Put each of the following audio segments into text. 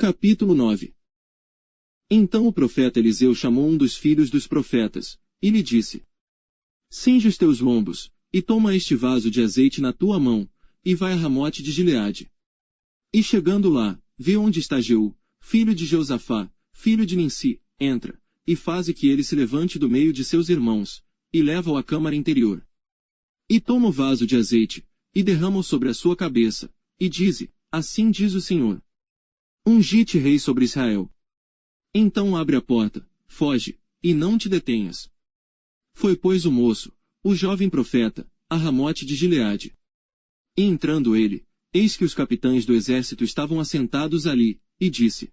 Capítulo 9. Então o profeta Eliseu chamou um dos filhos dos profetas, e lhe disse: Cinge os teus lombos, e toma este vaso de azeite na tua mão, e vai a Ramote de Gileade. E chegando lá, vê onde está Jeú, filho de Josafá, filho de Ninsi, entra, e faze que ele se levante do meio de seus irmãos, e leva-o à câmara interior. E toma o vaso de azeite, e derrama-o sobre a sua cabeça, e dize: Assim diz o Senhor: Ungi-te rei sobre Israel. Então abre a porta, foge, e não te detenhas. Foi pois o moço, o jovem profeta, a Ramote de Gileade. E entrando ele, eis que os capitães do exército estavam assentados ali, e disse: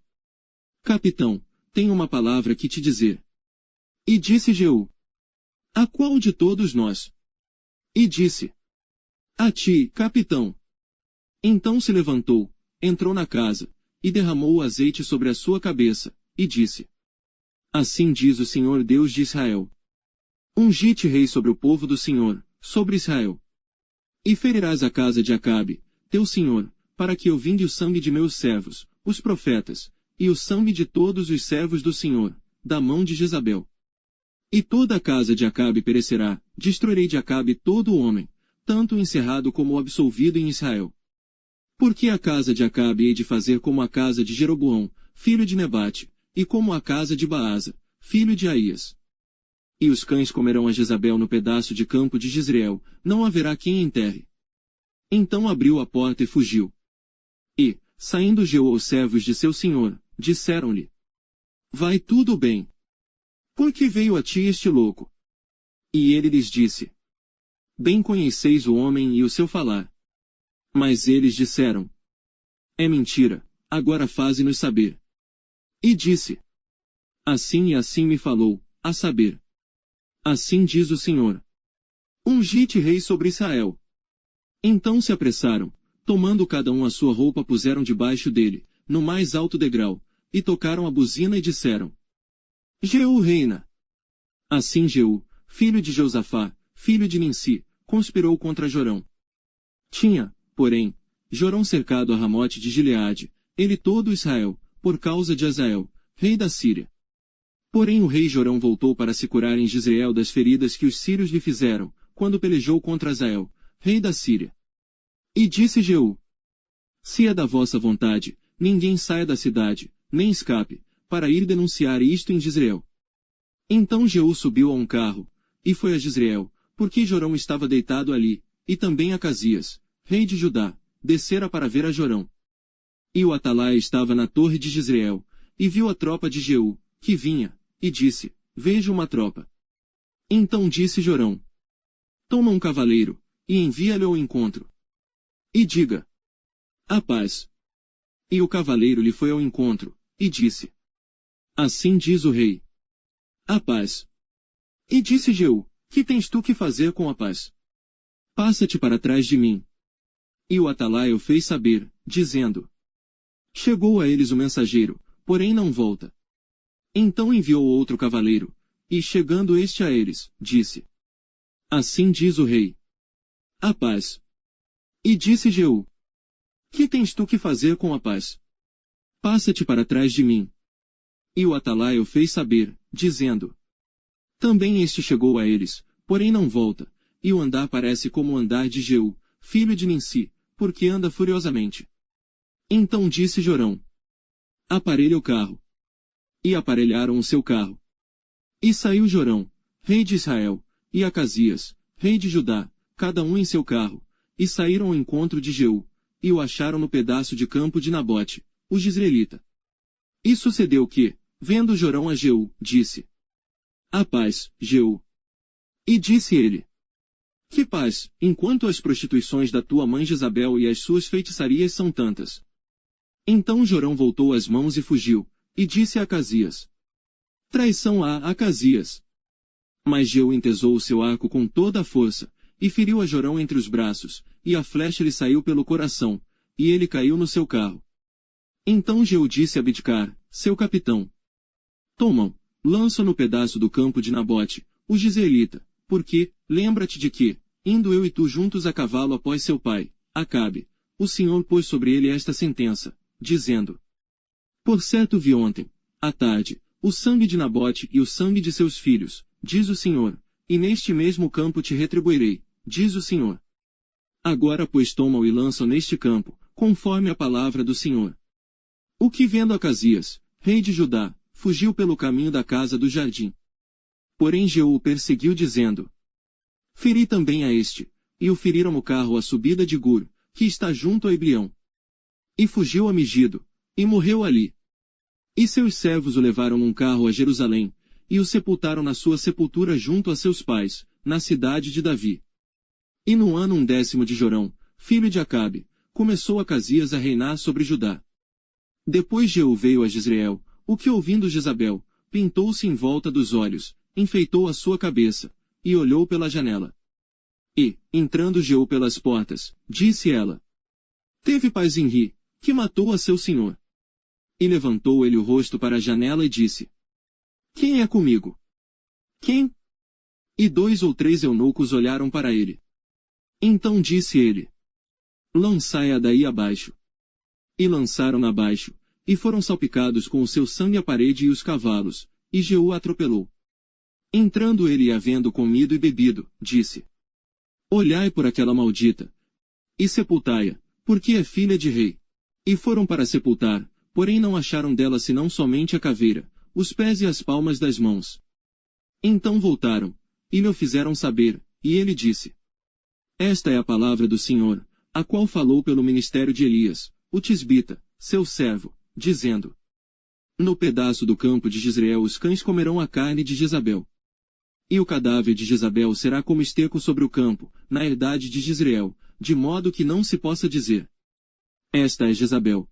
Capitão, tenho uma palavra que te dizer. E disse Jeú: A qual de todos nós? E disse: A ti, capitão. Então se levantou, entrou na casa, e derramou o azeite sobre a sua cabeça, e disse: Assim diz o Senhor Deus de Israel: Ungi-te rei sobre o povo do Senhor, sobre Israel. E ferirás a casa de Acabe, teu senhor, para que eu vinde o sangue de meus servos, os profetas, e o sangue de todos os servos do Senhor, da mão de Jezabel. E toda a casa de Acabe perecerá, destruirei de Acabe todo o homem, tanto o encerrado como o absolvido em Israel. Porque a casa de Acabe hei de fazer como a casa de Jeroboão, filho de Nebate, e como a casa de Baasa, filho de Aías. E os cães comerão a Jezabel no pedaço de campo de Jezreel, não haverá quem enterre. Então abriu a porta e fugiu. E, saindo Jeú aos servos de seu senhor, disseram-lhe: Vai tudo bem. Por que veio a ti este louco? E ele lhes disse: Bem conheceis o homem e o seu falar. Mas eles disseram: É mentira, agora faze-nos saber. E disse: Assim e assim me falou, a saber. Assim diz o Senhor: Ungi-te rei sobre Israel. Então se apressaram, tomando cada um a sua roupa puseram debaixo dele, no mais alto degrau, e tocaram a buzina e disseram: Jeú reina. Assim Jeú, filho de Josafá, filho de Ninsi, conspirou contra Jorão. Tinha, porém, Jorão cercado a Ramote de Gileade, ele todo Israel, por causa de Hazael, rei da Síria. Porém o rei Jorão voltou para se curar em Jezreel das feridas que os sírios lhe fizeram, quando pelejou contra Hazael, rei da Síria. E disse Jeú: Se é da vossa vontade, ninguém saia da cidade, nem escape, para ir denunciar isto em Jezreel. Então Jeú subiu a um carro, e foi a Jezreel, porque Jorão estava deitado ali, e também Acasias, rei de Judá, descera para ver a Jorão. E o atalaia estava na torre de Jezreel, e viu a tropa de Jeú, que vinha, e disse: Vejo uma tropa. Então disse Jorão: Toma um cavaleiro, e envia-lhe ao encontro. E diga: A paz. E o cavaleiro lhe foi ao encontro, e disse: Assim diz o rei: A paz. E disse Jeú: Que tens tu que fazer com a paz? Passa-te para trás de mim. E o atalaia o fez saber, dizendo: Chegou a eles o mensageiro, porém não volta. Então enviou outro cavaleiro, e chegando este a eles, disse: Assim diz o rei: A paz. E disse Jeú: Que tens tu que fazer com a paz? Passa-te para trás de mim. E o atalaia o fez saber, dizendo: Também este chegou a eles, porém não volta, e o andar parece como o andar de Jeú, filho de Ninsi, porque anda furiosamente. Então disse Jorão: Aparelha o carro. E aparelharam o seu carro. E saiu Jorão, rei de Israel, e Acasias, rei de Judá, cada um em seu carro, e saíram ao encontro de Jeú, e o acharam no pedaço de campo de Nabote, o jezreelita. E sucedeu que, vendo Jorão a Jeú, disse: A paz, Jeú. E disse ele: Que paz, enquanto as prostituições da tua mãe Jezabel e as suas feitiçarias são tantas. Então Jorão voltou as mãos e fugiu, e disse a Acasias: Traição a Acasias. Mas Jeú entesou o seu arco com toda a força, e feriu a Jorão entre os braços, e a flecha lhe saiu pelo coração, e ele caiu no seu carro. Então Jeú disse a Bidkar, seu capitão: Tomam, lança no pedaço do campo de Nabote, o jezreelita, porque, lembra-te de que, indo eu e tu juntos a cavalo após seu pai, Acabe, o Senhor pôs sobre ele esta sentença, dizendo: Por certo vi ontem, à tarde, o sangue de Nabote e o sangue de seus filhos, diz o Senhor, e neste mesmo campo te retribuirei, diz o Senhor. Agora pois toma-o e lança-o neste campo, conforme a palavra do Senhor. O que vendo Acasias, rei de Judá, fugiu pelo caminho da casa do jardim. Porém Jeú o perseguiu dizendo: Feri também a este, e o feriram no carro à subida de Gur, que está junto a Eblião. E fugiu a Megido, e morreu ali. E seus servos o levaram num carro a Jerusalém, e o sepultaram na sua sepultura junto a seus pais, na cidade de Davi. E no ano 10º de Jorão, filho de Acabe, começou Acasias a reinar sobre Judá. Depois Jeú veio a Jezreel, o que ouvindo Jezabel, pintou-se em volta dos olhos, enfeitou a sua cabeça, e olhou pela janela. E, entrando Jeú pelas portas, disse ela: Teve paz em Ri, que matou a seu senhor. E levantou ele o rosto para a janela e disse: Quem é comigo? Quem? E 2 ou 3 eunucos olharam para ele. Então disse ele: Lançai-a daí abaixo. E lançaram-na abaixo, e foram salpicados com o seu sangue a parede e os cavalos, e Jeú a atropelou. Entrando ele e havendo comido e bebido, disse: Olhai por aquela maldita, e sepultai-a, porque é filha de rei. E foram para sepultar, porém não acharam dela senão somente a caveira, os pés e as palmas das mãos. Então voltaram, e lhe o fizeram saber, e ele disse: Esta é a palavra do Senhor, a qual falou pelo ministério de Elias, o tisbita, seu servo, dizendo: No pedaço do campo de Jezreel os cães comerão a carne de Jezabel. E o cadáver de Jezabel será como esterco sobre o campo, na herdade de Jezreel, de modo que não se possa dizer: Esta é Jezabel.